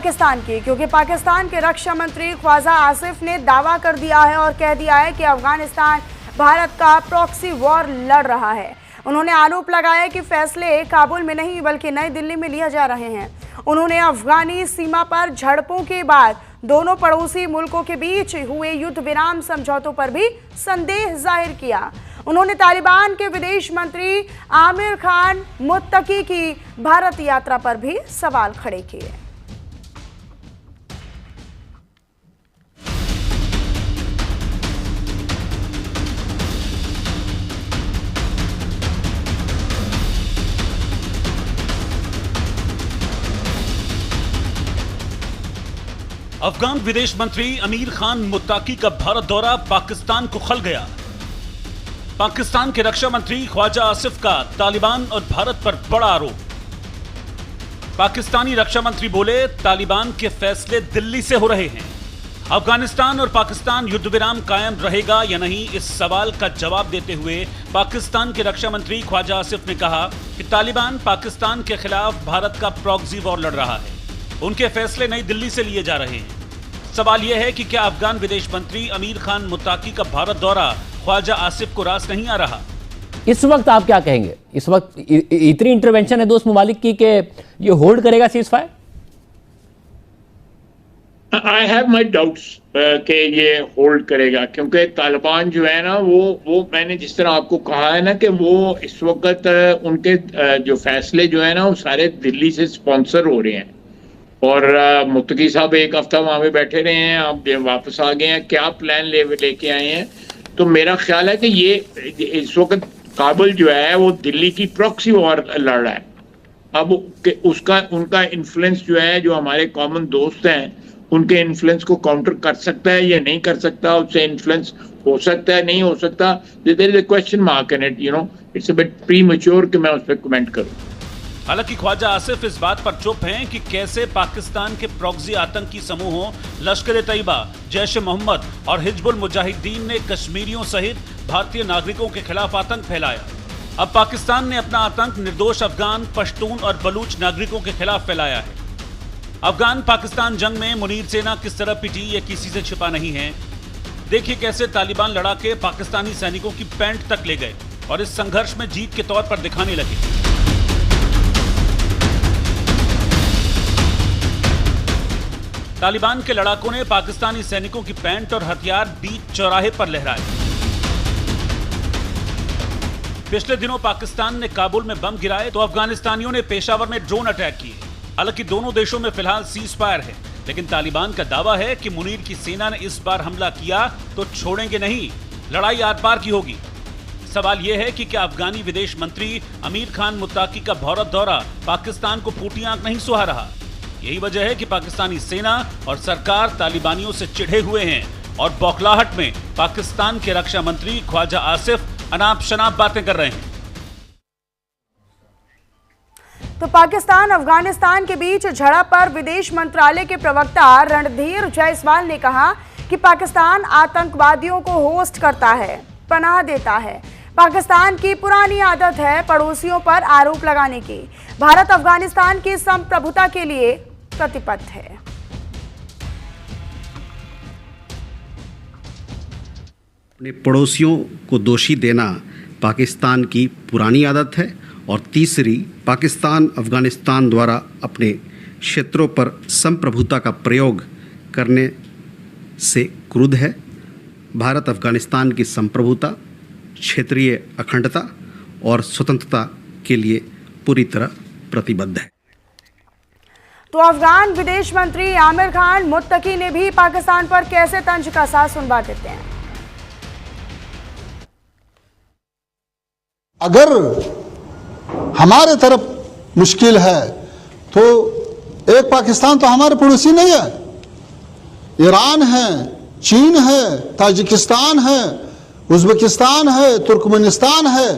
पाकिस्तान की, क्योंकि पाकिस्तान के रक्षा मंत्री ख्वाजा आसिफ ने दावा कर दिया है और कह दिया है कि अफगानिस्तान भारत का प्रॉक्सी वॉर लड़ रहा है। उन्होंने आरोप लगाया कि फैसले काबुल में नहीं बल्कि नई दिल्ली में लिए जा रहे हैं। उन्होंने अफगानी सीमा पर झड़पों के बाद दोनों पड़ोसी मुल्कों के बीच हुए युद्ध विराम समझौतों पर भी संदेह जाहिर किया। उन्होंने तालिबान के विदेश मंत्री आमिर खान मुत्तकी की भारत यात्रा पर भी सवाल खड़े किए। अफगान विदेश मंत्री आमिर खान मुत्ताकी का भारत दौरा पाकिस्तान को खल गया। पाकिस्तान के रक्षा मंत्री ख्वाजा आसिफ का तालिबान और भारत पर बड़ा आरोप। पाकिस्तानी रक्षा मंत्री बोले, तालिबान के फैसले दिल्ली से हो रहे हैं। अफगानिस्तान और पाकिस्तान युद्ध विराम कायम रहेगा या नहीं, इस सवाल का जवाब देते हुए पाकिस्तान के रक्षा मंत्री ख्वाजा आसिफ ने कहा कि तालिबान पाकिस्तान के खिलाफ भारत का प्रॉक्सी वॉर लड़ रहा है। उनके फैसले नई दिल्ली से लिए जा रहे हैं। सवाल यह है कि क्या अफगान विदेश मंत्री आमिर खान मुत्ताकी का भारत दौरा ख्वाजा आसिफ को रास नहीं आ रहा? इस वक्त आप क्या कहेंगे? इस वक्त इतनी इंटरवेंशन है दोस्त ममालिक की कि ये होल्ड करेगा cease fire? I have my doubts कि ये होल्ड करेगा, क्योंकि तालिबान जो है ना वो मैंने जिस तरह आपको कहा है ना कि वो इस वक्त उनके जो फैसले जो है ना वो सारे दिल्ली से स्पॉन्सर हो रहे हैं। और मुत्तकी साहब एक हफ्ता वहाँ पे बैठे रहे हैं, अब वापस आ गए हैं, क्या प्लान लेके आए हैं। तो मेरा ख्याल है कि ये इस वक्त काबुल जो है वो दिल्ली की प्रॉक्सी वॉर लड़ रहा है। अब उनका इन्फ्लुएंस जो है, जो हमारे कॉमन दोस्त हैं, उनके इन्फ्लुएंस को काउंटर कर सकता है या नहीं कर सकता, उससे इन्फ्लुएंस हो सकता है नहीं हो सकता। There is a question mark in it, it's a bit premature कि मैं उस पर कमेंट करूँ। हालांकि ख्वाजा आसिफ इस बात पर चुप हैं कि कैसे पाकिस्तान के प्रॉक्सी आतंकी समूहों लश्कर-ए-तैयबा, जैश-ए-मोहम्मद और हिजबुल मुजाहिदीन ने कश्मीरियों सहित भारतीय नागरिकों के खिलाफ आतंक फैलाया। अब पाकिस्तान ने अपना आतंक निर्दोष अफगान, पश्तून और बलूच नागरिकों के खिलाफ फैलाया है। अफगान पाकिस्तान जंग में मुनीर सेना किस तरह पिटी, ये किसी से छिपा नहीं है। देखिए कैसे तालिबान लड़ाके पाकिस्तानी सैनिकों की पैंट तक ले गए और इस संघर्ष में जीत के तौर पर दिखाने लगे। तालिबान के लड़ाकों ने पाकिस्तानी सैनिकों की पैंट और हथियार बीच चौराहे पर लहराए। पिछले दिनों पाकिस्तान ने काबुल में बम गिराए तो अफगानिस्तानियों ने पेशावर में ड्रोन अटैक किए। हालांकि दोनों देशों में फिलहाल सीज फायर है, लेकिन तालिबान का दावा है कि मुनीर की सेना ने इस बार हमला किया तो छोड़ेंगे नहीं, लड़ाई आर पार की होगी। सवाल यह है कि क्या अफगानी विदेश मंत्री आमिर खान मुत्ताकी का भारत दौरा पाकिस्तान को फूटी आंख नहीं सुहा रहा? यही वजह है कि पाकिस्तानी सेना और सरकार तालिबानियों से चिढ़े हुए हैं और बौखलाहट में पाकिस्तान के रक्षा मंत्री ख्वाजा आसिफ अनाप शनाप बातें कर रहे हैं। तो पाकिस्तान अफगानिस्तान के बीच झड़प पर विदेश मंत्रालय के प्रवक्ता रणधीर जायसवाल ने कहा कि पाकिस्तान आतंकवादियों को होस्ट करता है, पनाह देता है। पाकिस्तान की पुरानी आदत है पड़ोसियों पर आरोप लगाने की। भारत अफगानिस्तान की संप्रभुता के लिए प्रतिबद्ध है। अपने पड़ोसियों को दोषी देना पाकिस्तान की पुरानी आदत है। और तीसरी, पाकिस्तान अफगानिस्तान द्वारा अपने क्षेत्रों पर संप्रभुता का प्रयोग करने से क्रुद्ध है। भारत अफगानिस्तान की संप्रभुता, क्षेत्रीय अखंडता और स्वतंत्रता के लिए पूरी तरह प्रतिबद्ध है। तो अफगान विदेश मंत्री आमिर खान मुत्तकी ने भी पाकिस्तान पर कैसे तंज कसा, सुनवा देते हैं। अगर हमारे तरफ मुश्किल है तो एक पाकिस्तान तो हमारे पड़ोसी नहीं है, ईरान है, चीन है, ताजिकिस्तान है, उज्बेकिस्तान है, तुर्कमेनिस्तान है।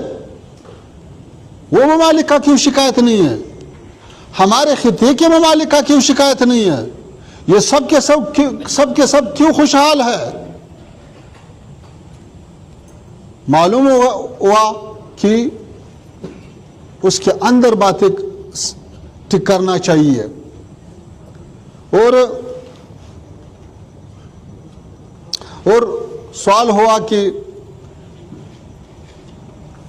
वो ममालिक का क्यों शिकायत नहीं है? हमारे खिते के ममालिक का क्यों शिकायत नहीं है? ये सब के सब क्यों खुशहाल है? मालूम हुआ कि उसके अंदर बातें ठीक करना चाहिए। और सवाल हुआ कि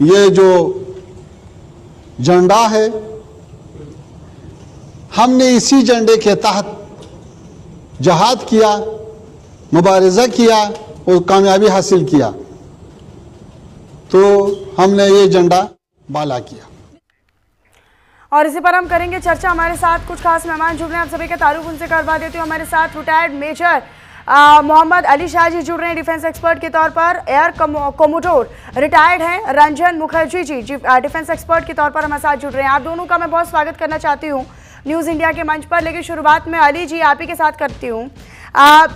ये जो झंडा है, हमने इसी झंडे के तहत जहाद किया, मुबारज़ा किया और कामयाबी हासिल किया, तो हमने ये झंडा बाला किया। और इसी पर हम करेंगे चर्चा। हमारे साथ कुछ खास मेहमान जुड़ रहे हैं, आप सभी का तारुफ उनसे करवा देती हूँ। हमारे साथ रिटायर्ड मेजर मोहम्मद अली शाह जी जुड़ रहे हैं डिफेंस एक्सपर्ट के तौर पर, एयर कोमोडोर रिटायर्ड हैं रंजन मुखर्जी जी डिफेंस एक्सपर्ट के तौर पर हमारे साथ जुड़ रहे हैं। आप दोनों का मैं बहुत स्वागत करना चाहती हूँ न्यूज़ इंडिया के मंच पर। लेकिन शुरुआत में अली जी आप ही के साथ करती हूँ।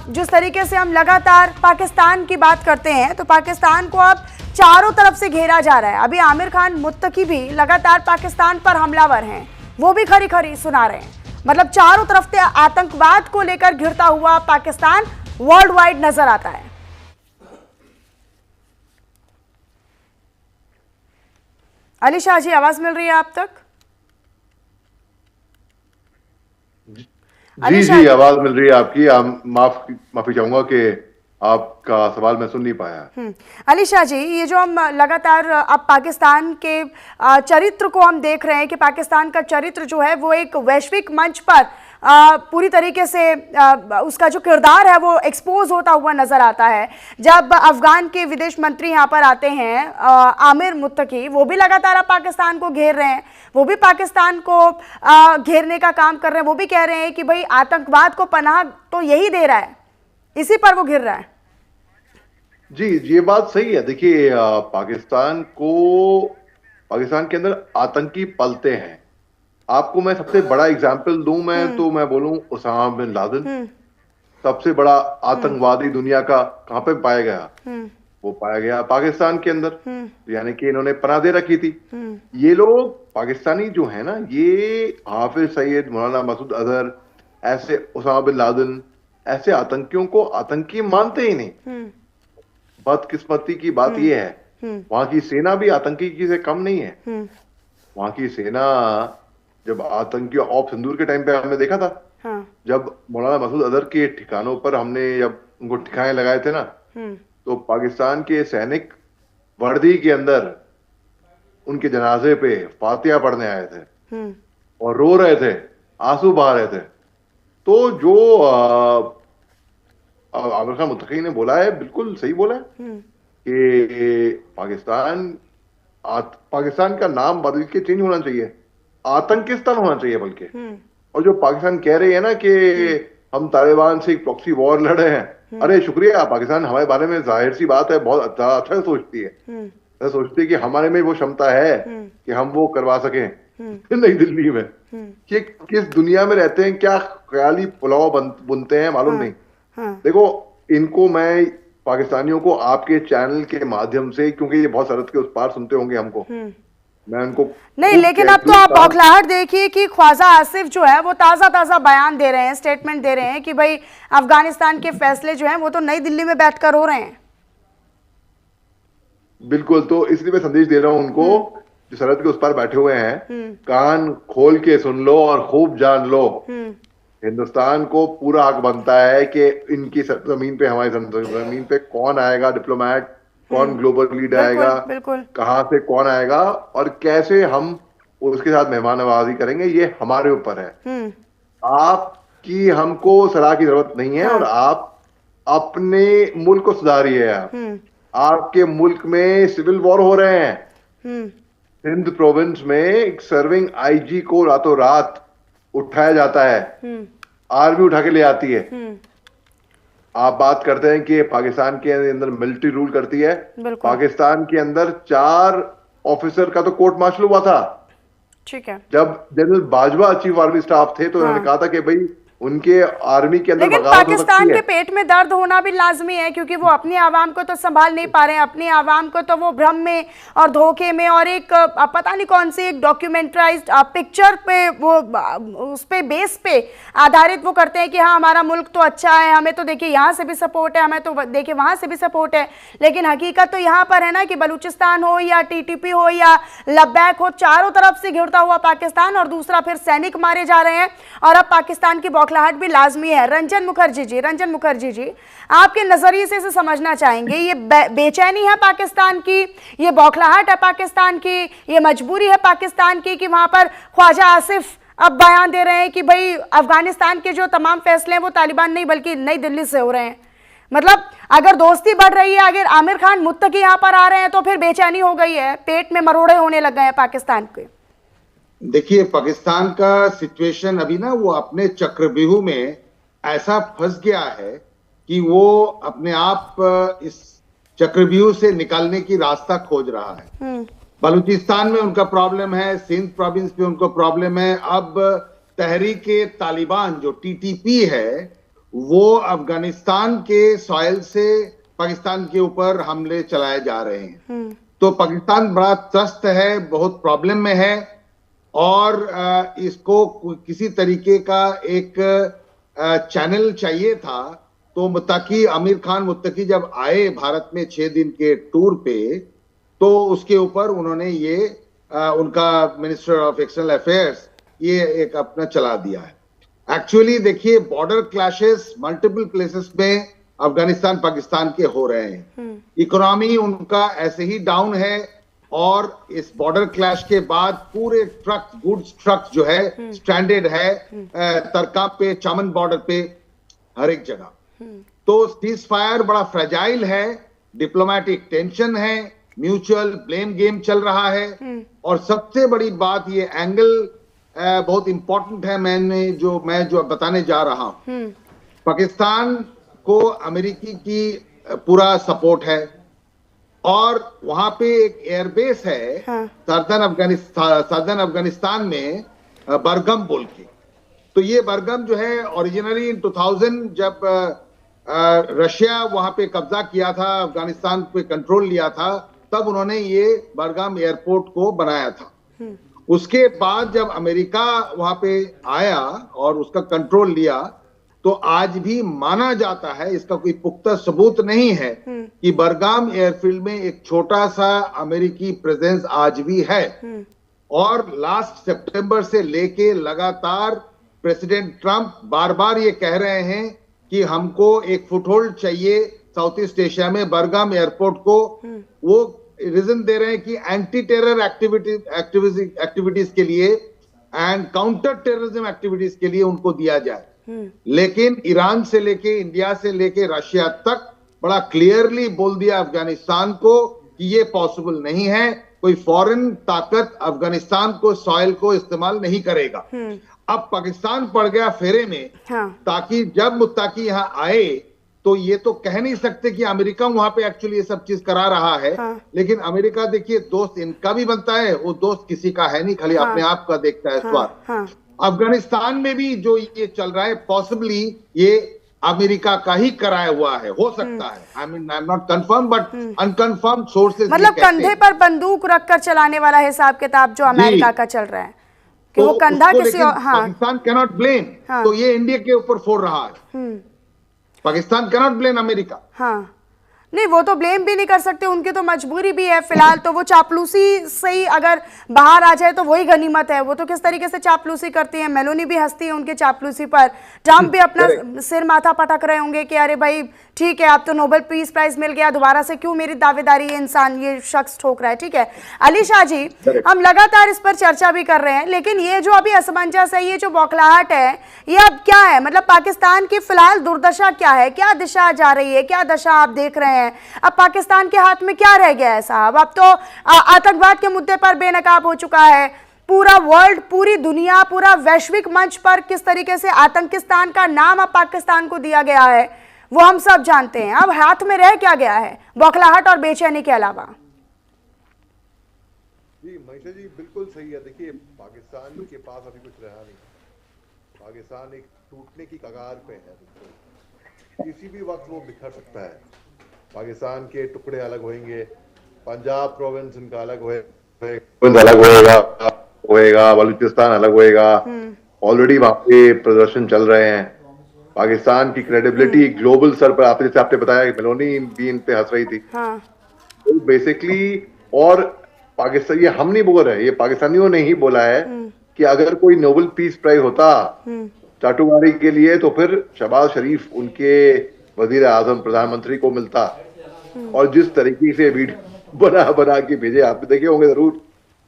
जिस तरीके से हम लगातार पाकिस्तान की बात करते हैं, तो पाकिस्तान को अब चारों तरफ से घेरा जा रहा है। अभी आमिर खान मुत्तकी भी लगातार पाकिस्तान पर हमलावर हैं, वो भी खरी खरी सुना रहे हैं। मतलब चारों तरफ से आतंकवाद को लेकर घिरता हुआ पाकिस्तान वर्ल्ड वाइड नजर आता है। अली शाह जी आवाज मिल रही है आप तक? जी आवाज मिल रही है आपकी। माफी चाहूंगा कि आपका सवाल मैं सुन नहीं पाया। अली शाह जी, ये जो हम लगातार अब पाकिस्तान के चरित्र को हम देख रहे हैं कि पाकिस्तान का चरित्र जो है वो एक वैश्विक मंच पर पूरी तरीके से उसका जो किरदार है वो एक्सपोज होता हुआ नजर आता है। जब अफगान के विदेश मंत्री यहाँ पर आते हैं आमिर मुत्तकी, वो भी लगातार अब पाकिस्तान को घेर रहे हैं, वो भी पाकिस्तान को घेरने का काम कर रहे हैं। वो भी कह रहे हैं कि भाई आतंकवाद को पनाह तो यही दे रहा है, इसी पर वो घिर रहा है। जी ये बात सही है। देखिए पाकिस्तान के अंदर आतंकी पलते हैं। आपको मैं सबसे बड़ा एग्जांपल दूं तो मैं बोलूं उसामा बिन लादेन सबसे बड़ा आतंकवादी दुनिया का कहां पे पाया गया? वो पाया गया पाकिस्तान के अंदर, यानी कि इन्होंने पनाह दे रखी थी। ये लोग पाकिस्तानी जो है ना, ये हाफिज सईद, मौलाना मसूद अजहर, ऐसे उसामा बिन लादेन, ऐसे आतंकियों को आतंकी मानते ही नहीं। बदकिस्मती की बात यह है वहां की सेना भी आतंकी की से कम नहीं है। वहां की सेना जब आतंकी ऑप सिंदूर के टाइम पे हमने देखा था, जब मौलाना मसूद अजहर के ठिकानों पर हमने जब उनको ठिकाने लगाए थे ना, तो पाकिस्तान के सैनिक वर्दी के अंदर उनके जनाजे पे फातिहा पढ़ने आए थे और रो रहे थे, आंसू बहा रहे थे। तो जो आमिर खान मुत्तकी ने बोला है बिल्कुल सही बोला है कि पाकिस्तान का नाम बदल के चेंज होना चाहिए, आतंकिस्तान होना चाहिए बल्कि। और जो पाकिस्तान कह रही है ना कि हम तालिबान से एक प्रॉक्सी वॉर लड़ रहे हैं, अरे शुक्रिया, पाकिस्तान हमारे बारे में जाहिर सी बात है बहुत अच्छा सोचती है। सोचती है कि हमारे में वो क्षमता है कि हम वो करवा सकें नई दिल्ली में। कि किस दुनिया में रहते हैं, क्या ख्याली पुलाव बुनते हैं मालूम नहीं। देखो इनको मैं पाकिस्तानियों को आपके चैनल के माध्यम से, क्योंकि ये बहुत सरहद के उस पार सुनते होंगे हमको, मैं उनको नहीं, लेकिन अब तो आप बौखलाहट देखिए कि ख्वाजा आसिफ जो है वो ताज़ा बयान दे रहे हैं, स्टेटमेंट दे रहे हैं कि भाई अफगानिस्तान के फैसले जो हैं वो तो नई दिल्ली में बैठकर हो रहे हैं। बिल्कुल, तो इसलिए मैं संदेश दे रहा हूं उनको जो सरहद के उस पार बैठे हुए हैं, कान खोल के सुन लो और खूब जान लो। हिंदुस्तान को पूरा हक बनता है कि इनकी जमीन पे, हमारी जमीन पे कौन आएगा डिप्लोमेट, कौन ग्लोबल लीडर आएगा, कहां से कौन आएगा और कैसे हम उसके साथ मेहमान नवाजी करेंगे, ये हमारे ऊपर है। आपकी हमको सलाह की जरूरत नहीं है। और आप अपने मुल्क को सुधारिए। आपके मुल्क में सिविल वॉर हो रहे हैं। सिंध प्रोविंस में एक सर्विंग आईजी को रातों रात उठाया जाता है, आर्मी उठा के ले आती है। आप बात करते हैं कि पाकिस्तान के अंदर मिलिट्री रूल करती है। पाकिस्तान के अंदर 4 ऑफिसर का तो कोर्ट मार्शल हुआ था। ठीक है। जब general Bajwa chief army staff थे तो उन्होंने कहा था कि भाई उनके आर्मी के अंदर लेकिन पाकिस्तान के पेट में दर्द होना भी लाजमी है, क्योंकि वो अपनी आवाम को तो संभाल नहीं पा रहे हैं। अपनी आवाम को तो वो भ्रम में और धोखे में और एक पता नहीं कौन सी एक डॉक्यूमेंट्राइज्ड पिक्चर पे वो उस पे बेस पे आधारित वो करते हैं कि हाँ हमारा मुल्क तो अच्छा है, हमें तो देखिए यहाँ से भी सपोर्ट है, हमें तो देखिए वहाँ से भी सपोर्ट है। लेकिन हकीकत तो यहाँ पर है ना कि बलूचिस्तान हो या TTP हो या लद्दाख हो, चारों तरफ से घिरता हुआ पाकिस्तान, और दूसरा फिर सैनिक मारे जा रहे हैं। और अब पाकिस्तान की बौखलाहट भी लाजमी है। रंजन मुखर्जी जी, आपके नजरिए से इसे समझना चाहेंगे, ये बेचैनी है पाकिस्तान की, ये बौखलाहट है पाकिस्तान की, ये मजबूरी है पाकिस्तान की कि वहां पर ख्वाजा आसिफ अब बयान दे रहे हैं कि भाई अफगानिस्तान के जो तमाम फैसले हैं वो तालिबान नहीं बल्कि नई दिल्ली से हो रहे हैं। मतलब अगर दोस्ती बढ़ रही है, अगर आमिर खान मुत्तकी यहाँ पर आ रहे हैं तो फिर बेचैनी हो गई है, पेट में मरोड़े होने लग गए हैं पाकिस्तान के। देखिए, पाकिस्तान का सिचुएशन अभी ना वो अपने चक्रव्यूह में ऐसा फंस गया है कि वो अपने आप इस चक्रव्यूह से निकलने की रास्ता खोज रहा है। बलूचिस्तान में उनका प्रॉब्लम है, सिंध प्रोविंस में उनको प्रॉब्लम है, अब तहरीके तालिबान जो टीटीपी है वो अफगानिस्तान के सॉइल से पाकिस्तान के ऊपर हमले चलाए जा रहे हैं। तो पाकिस्तान बड़ा त्रस्त है, बहुत प्रॉब्लम में है और इसको किसी तरीके का एक चैनल चाहिए था। तो मुत्तकी आमिर खान मुत्तकी जब आए भारत में 6 दिन के टूर पे, तो उसके ऊपर उन्होंने ये उनका मिनिस्टर ऑफ एक्सटर्नल अफेयर्स ये एक अपना चला दिया है। एक्चुअली देखिए, बॉर्डर क्लैशेस मल्टीपल प्लेसेस में अफगानिस्तान पाकिस्तान के हो रहे हैं। इकोनॉमी उनका ऐसे ही डाउन है और इस बॉर्डर क्लैश के बाद पूरे ट्रक गुड्स ट्रक जो है स्ट्रैंडेड है तरका पे, चामन बॉर्डर पे, हर एक जगह। तो सीज फायर बड़ा फ्रेजाइल है, डिप्लोमेटिक टेंशन है, म्यूचुअल ब्लेम गेम चल रहा है और सबसे बड़ी बात ये एंगल बहुत इंपॉर्टेंट है। मैं जो बताने जा रहा हूं, पाकिस्तान को अमेरिकी की पूरा सपोर्ट है और वहां पे एक एयरबेस है सदर्न अफगानिस्तान में, बरगम बोल के। तो ये बरगम जो है ओरिजिनली इन 2000 जब रशिया वहां पे कब्जा किया था, अफगानिस्तान पे कंट्रोल लिया था, तब उन्होंने ये बरगम एयरपोर्ट को बनाया था। उसके बाद जब अमेरिका वहां पे आया और उसका कंट्रोल लिया, तो आज भी माना जाता है, इसका कोई पुख्ता सबूत नहीं है, कि बरगाम एयरफील्ड में एक छोटा सा अमेरिकी प्रेजेंस आज भी है। और लास्ट सितंबर से लेके लगातार प्रेसिडेंट ट्रंप बार बार ये कह रहे हैं कि हमको एक फुटहोल्ड चाहिए साउथ ईस्ट एशिया में, बरगाम एयरपोर्ट को। वो रीजन दे रहे हैं कि एंटी टेरर एक्टिविटीज के लिए एंड काउंटर टेररिज्म एक्टिविटीज के लिए उनको दिया जाए। लेकिन ईरान से लेके, इंडिया से लेके रशिया तक बड़ा क्लियरली बोल दिया अफगानिस्तान को कि ये पॉसिबल नहीं है, कोई फॉरेन ताकत अफगानिस्तान को सॉइल को इस्तेमाल नहीं करेगा। अब पाकिस्तान पड़ गया फेरे में, ताकि जब मुत्ताकी यहाँ आए तो ये तो कह नहीं सकते कि अमेरिका वहां पे एक्चुअली ये सब चीज करा रहा है। लेकिन अमेरिका देखिए दोस्त इनका भी बनता है, वो दोस्त किसी का है नहीं, खाली अपने आप का देखता है स्वार्थ। अफगानिस्तान में भी जो ये चल रहा है पॉसिबली ये अमेरिका का ही कराया हुआ है, हो सकता है। I am not confirm but unconfirm sources, मतलब कंधे पर बंदूक रखकर चलाने वाला हिसाब किताब जो अमेरिका का चल रहा है कि वो कंधा किसी और, पाकिस्तान कैन नॉट ब्लेम। तो ये इंडिया के ऊपर फोड़ रहा है, Pakistan can not blame America. नहीं, वो तो ब्लेम भी नहीं कर सकते, उनकी तो मजबूरी भी है। फिलहाल तो वो चापलूसी से ही अगर बाहर आ जाए तो वही गनीमत है। वो तो किस तरीके से चापलूसी करती है, मेलोनी भी हंसती है उनकी चापलूसी पर, ट्रंप भी अपना सिर माथा पटक रहे होंगे कि अरे भाई ठीक है, अब तो नोबेल पीस प्राइज मिल गया, दोबारा से क्यों मेरी दावेदारी ये इंसान ये शख्स ठोक रहा है। ठीक है अली शाह जी, हम लगातार इस पर चर्चा भी कर रहे हैं, लेकिन ये जो अभी असमंजस है, ये जो बौखलाहट है, ये अब क्या है? मतलब पाकिस्तान की फिलहाल दुर्दशा क्या है, क्या दिशा जा रही है, क्या दशा आप देख रहे हैं? अब पाकिस्तान के हाथ में क्या रह गया है साहब? अब तो आतंकवाद के मुद्दे पर बेनकाब हो चुका है पूरा वर्ल्ड, पूरी दुनिया, पूरा वैश्विक मंच पर किस तरीके से आतंकिस्तान का नाम अब पाकिस्तान को दिया गया है वो हम सब जानते हैं। अब हाथ में रह क्या गया है बौखलाहट और बेचैनी के अलावा? जी मनीषा जी बिल्कुल सही है। देखिए पाकिस्तान के पास अभी कुछ रहा नहीं, पाकिस्तान एक टूटने की कगार पे है, किसी भी वक्त वो बिखर सकता है। पाकिस्तान के टुकड़े अलग होंगे, पंजाब प्रोविंस इनका अलग होएगा, बलूचिस्तान अलग होएगा। ऑलरेडी वहां पे प्रदर्शन चल रहे हैं। पाकिस्तान की क्रेडिबिलिटी ग्लोबल स्तर पर, आपने जैसे आपने बताया कि मेलोनी भी इन पे हंस रही थी। तो बेसिकली, और पाकिस्तान, ये हम नहीं बोल रहे, ये पाकिस्तानियों ने ही बोला है कि अगर कोई नोबेल पीस प्राइज होता चाटुमारी के लिए तो फिर शहबाज शरीफ उनके वजीर आजम प्रधानमंत्री को मिलता, और जिस तरीके से वीडियो बना बना के भेजे, आपने देखे होंगे जरूर,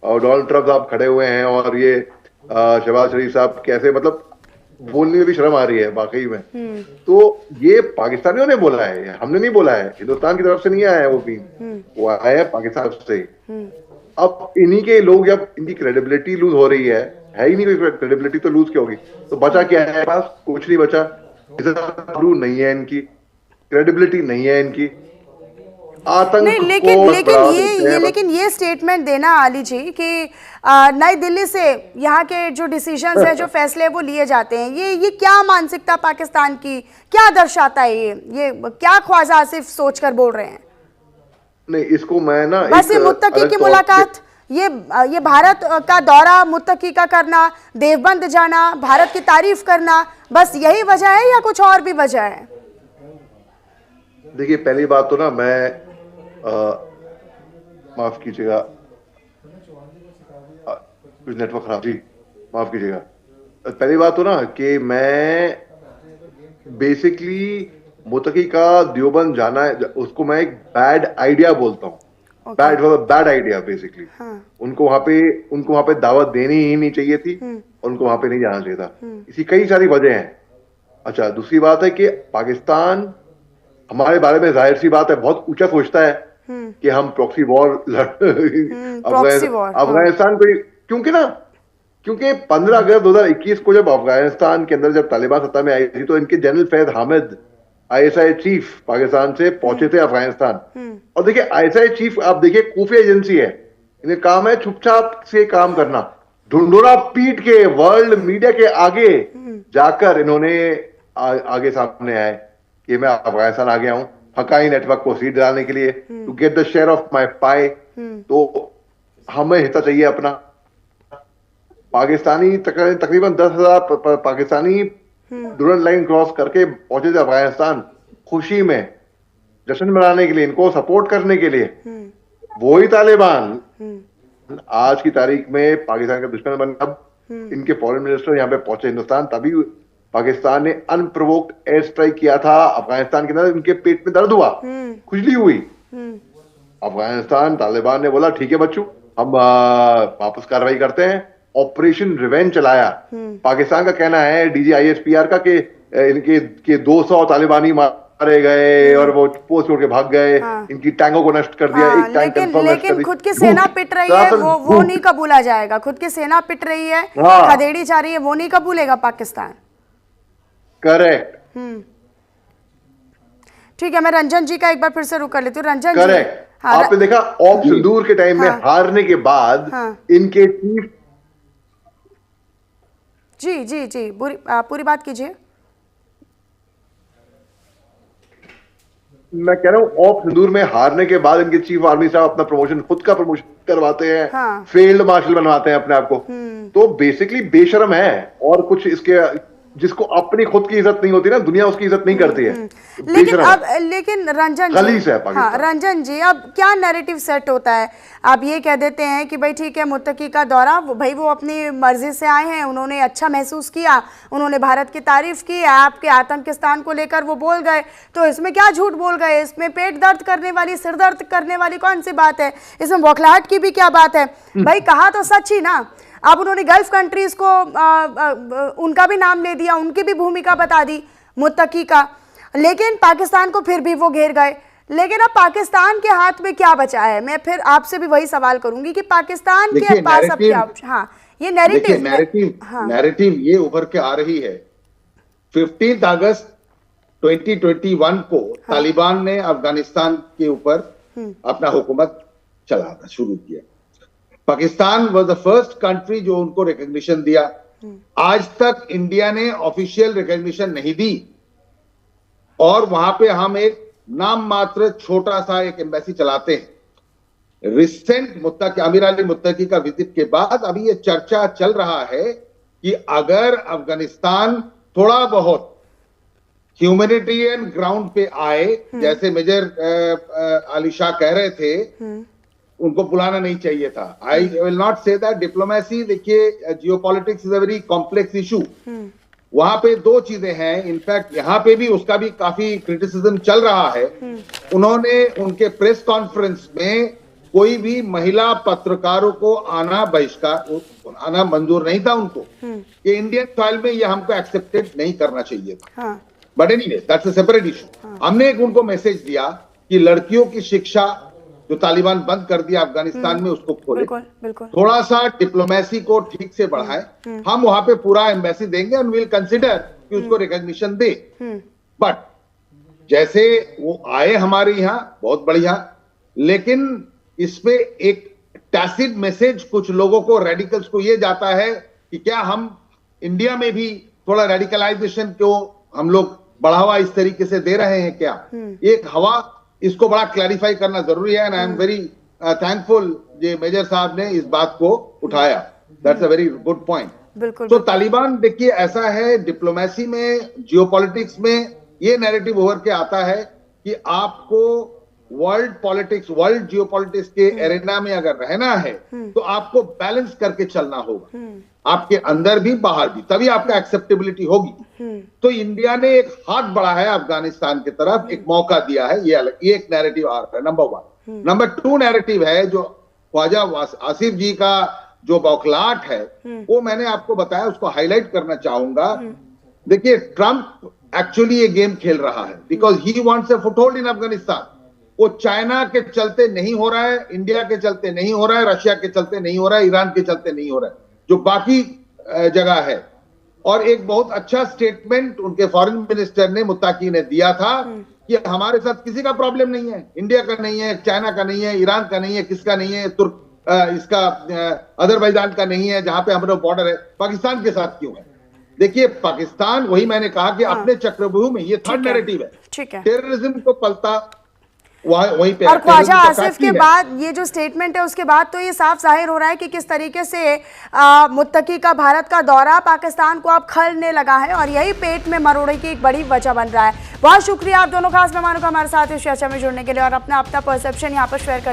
और डोनाल्ड ट्रंप साहब खड़े हुए हैं और ये शहबाज शरीफ साहब कैसे, मतलब बोलने में भी शर्म आ रही है वाकई में। तो ये पाकिस्तानियों ने बोला है, हमने नहीं बोला है, हिंदुस्तान की तरफ से नहीं आया है वो भी, वो आया है पाकिस्तान से। अब इन्हीं के लोग, जब इनकी क्रेडिबिलिटी लूज हो रही है ही नहीं, कोई क्रेडिबिलिटी तो लूज क्या होगी, तो बचा क्या है पास? कुछ नहीं बचा। इज्जत नहीं है इनकी, क्रेडिबिलिटी नहीं है इनकी, आतंक नहीं, लेकिन ये स्टेटमेंट देना आली जी कि नई दिल्ली से यहाँ के जो डिसीजंस है, जो फैसले वो लिए जाते हैं, ये क्या मानसिकता पाकिस्तान की क्या दर्शाता है? ये क्या ख्वाजा आसिफ सोचकर बोल रहे हैं? नहीं, इसको मैं ना बस ये मुत्तकी की मुलाकात, ये भारत का दौरा, मुत्तकी का करना, देवबंद जाना, भारत की तारीफ करना, बस यही वजह है या कुछ और भी वजह है? देखिए, पहली बात तो ना मैं माफ कीजिएगा, कुछ नेटवर्क खराब थी, माफ कीजिएगा। पहली बात तो ना कि मैं बेसिकली मुत्तकी का देवबंद जाना है, उसको मैं एक बैड आइडिया बोलता हूँ। Bad idea basically. उनको वहां पे दावत देनी ही नहीं चाहिए थी, और उनको वहां पे नहीं जाना चाहिए था। इसी कई सारी वजह हैं। अच्छा, दूसरी बात है कि पाकिस्तान हमारे बारे में जाहिर सी बात है बहुत ऊंचा सोचता है कि हम प्रॉक्सी वॉर अफगानिस्तान को, क्योंकि 15 अगस्त 2021 को जब अफगानिस्तान के अंदर जब तालिबान सत्ता में आई थी, तो इनके general Faiz Hamid ISI chief Pakistan से पहुंचे थे अफगानिस्तान। और देखिए, ISI चीफ आप देखिए खुफिया एजेंसी है, इन्हें काम है चुपचाप से काम करना। ढुंढोरा पीट के वर्ल्ड मीडिया के आगे जाकर इन्होंने आगे सामने आए कि मैं अफगानिस्तान आ गया हूं हकाई नेटवर्क को सीट डालने के लिए, to get the share of my pie. तो हमें हिस्सा चाहिए अपना। पाकिस्तानी तकरीबन 10,000 पाकिस्तानी डुरन लाइन क्रॉस करके पहुंचे थे अफगानिस्तान, खुशी में जश्न मनाने के लिए, इनको सपोर्ट करने के लिए। वही तालिबान आज की तारीख में पाकिस्तान का दुश्मन बन। अब इनके फॉरेन मिनिस्टर यहाँ पे पहुंचे हिंदुस्तान, तभी पाकिस्तान ने अनप्रोवोक्ड एयर स्ट्राइक किया था अफगानिस्तान के अंदर। इनके पेट में दर्द हुआ, खुजली हुई। अफगानिस्तान तालिबान ने बोला ठीक है बच्चों, हम वापस कार्रवाई करते हैं। ऑपरेशन रिवेंज चलाया। पाकिस्तान का कहना है DGISPR का कि इनके 200 तालिबानी मारे गए और वो पोस्ट छोड़ के भाग गए। इनकी टैंकों को नष्ट कर दिया। एक टैंक लेकिन खुद की सेना पिट रही है, वो नहीं कबूला जाएगा। खुद की सेना पिट रही है, खदेड़ी जा रही है, वो नहीं कबूलेगा पाकिस्तान। करेक्ट। ठीक है, मैं रंजन जी का एक बार फिर से रुक कर लेती हूँ। रंजन जी, करेक्ट। आपने देखा ऑप सिंदूर के टाइम में हारने के बाद इनके चीफ, जी पूरी बात कीजिए। मैं कह रहा हूं ऑप सिंदूर में हारने के बाद इनके चीफ आर्मी साहब अपना प्रमोशन, खुद का प्रमोशन करवाते हैं। फील्ड मार्शल बनवाते हैं अपने आप को। तो बेसिकली बेशर्म है। और कुछ इसके, जिसको अपनी खुद की इज्जत नहीं होती ना, दुनिया उसकी इज्जत नहीं करती है। लेकिन रंजन जी, रंजन जी, अब क्या नैरेटिव सेट होता है? आप ये कह देते हैं कि भाई ठीक है, मुत्तकी का दौरा, भाई वो अपनी मर्जी से आए हैं, उन्होंने अच्छा महसूस किया, उन्होंने भारत की तारीफ की, आपके आतंकिस्तान को लेकर वो बोल गए, तो इसमें क्या झूठ बोल गए? इसमें पेट दर्द करने वाली, सिर दर्द करने वाली कौन सी बात है? इसमें बौखलाहट की भी क्या बात है? भाई कहा तो सच ही ना। अब उन्होंने गल्फ कंट्रीज को उनका भी नाम ले दिया, उनकी भी भूमिका बता दी मुत्तकी का, लेकिन पाकिस्तान को फिर भी वो घेर गए। लेकिन अब पाकिस्तान के हाथ में क्या बचा है? मैं फिर आपसे भी वही सवाल करूंगी कि पाकिस्तान के पास अब क्या ऑप्शन? ये नैरेटिव ये उभर के आ रही है। 15 अगस्त 2021 को तालिबान ने अफगानिस्तान के ऊपर अपना हुकूमत चलाना शुरू किया। Pakistan was the first country जो उनको रिकॉग्निशन दिया। आज तक इंडिया ने ऑफिशियल रिकॉग्निशन नहीं दी, और वहां पे हम एक नाम मात्र छोटा सा एक एम्बेसी चलाते हैं। रिसेंट मुत्तकी, आमिर अली मुत्तकी का विजिट के बाद अभी ये चर्चा चल रहा है कि अगर अफगानिस्तान थोड़ा बहुत ह्यूमैनिटेरियन ग्राउंड पे आए, जैसे मेजर अली शाह कह रहे थे, उनको बुलाना नहीं चाहिए था। I will not say that. Diplomacy, देखिए, geopolitics is a very complex issue. वहां पे दो चीजें हैं। इनफैक्ट यहाँ पे भी उसका भी काफी क्रिटिसिज्म चल रहा है। उन्होंने उनके प्रेस कॉन्फ्रेंस में कोई भी महिला पत्रकारों को आना मंजूर नहीं था उनको। ये इंडियन सॉइल में ये हमको एक्सेप्टेड नहीं करना चाहिए था। But anyway that's a separate issue. हमने एक उनको मैसेज दिया कि लड़कियों की शिक्षा जो तालिबान बंद कर दिया अफगानिस्तान में उसको खोले, बिल्कुल। थोड़ा सा डिप्लोमेसी को ठीक से बढ़ाए। हम वहां पे पूरा एम्बेसी देंगे एंड विल कंसिडर कि उसको रिकॉग्निशन दे। बट जैसे वो आए हमारे यहाँ बहुत बढ़िया, लेकिन इसमें एक टैसिट मैसेज कुछ लोगों को, रेडिकल्स को ये जाता है कि क्या हम इंडिया में भी थोड़ा रेडिकलाइजेशन को हम लोग बढ़ावा इस तरीके से दे रहे हैं क्या? एक हवा, इसको बड़ा क्लैरिफाई करना जरूरी है। And I am very thankful J major साहब ने इस बात को उठाया। That's a very good point. बिल्कुल। तो तालिबान देखिए ऐसा है, डिप्लोमेसी में, जियोपॉलिटिक्स में ये नैरेटिव उभर के आता है कि आपको वर्ल्ड पॉलिटिक्स, वर्ल्ड जियोपॉलिटिक्स के एरेना में अगर रहना है तो आपको बैलेंस करके चलना होगा, आपके अंदर भी बाहर भी, तभी आपका एक्सेप्टेबिलिटी होगी। तो इंडिया ने एक हाथ बढ़ाया है अफगानिस्तान की तरफ, एक मौका दिया है। ये एक नैरेटिव आ रहा है, नंबर 1। नंबर 2 नैरेटिव है जो ख्वाजा आसिफ जी का जो बौखलाहट है, वो मैंने आपको बताया, उसको हाईलाइट करना चाहूंगा। देखिए ट्रंप एक्चुअली ये गेम खेल रहा है because he wants a foothold in Afghanistan. वो चाइना के चलते नहीं हो रहा है, इंडिया के चलते नहीं हो रहा है, रशिया के चलते नहीं हो रहा है, ईरान के चलते नहीं हो रहा है, जो बाकी जगह है। और एक बहुत अच्छा स्टेटमेंट उनके फॉरेन मिनिस्टर ने, मुत्ताकी ने दिया था कि हमारे साथ किसी का प्रॉब्लम नहीं है, इंडिया का नहीं है, चाइना का नहीं है, ईरान का नहीं है, किसका नहीं है, इसका अजरबैजान का नहीं है, जहां पे हमारा बॉर्डर है, पाकिस्तान के साथ क्यों है? देखिए पाकिस्तान, वही मैंने कहा कि अपने चक्रव्यूह में, ये थर्ड नैरेटिव है, ठीक है, टेररिज्म को पलता वहीं पे। और ख्वाजा आसिफ के बाद ये जो स्टेटमेंट है उसके बाद तो ये साफ जाहिर हो रहा है कि किस तरीके से मुत्तकी का भारत का दौरा पाकिस्तान को अब खलने लगा है और यही पेट में मरोड़े की एक बड़ी वजह बन रहा है। बहुत शुक्रिया आप दोनों खास मेहमानों का हमारे साथ इस चर्चा में जुड़ने के लिए और अपना परसेप्शन यहाँ पर शेयर करने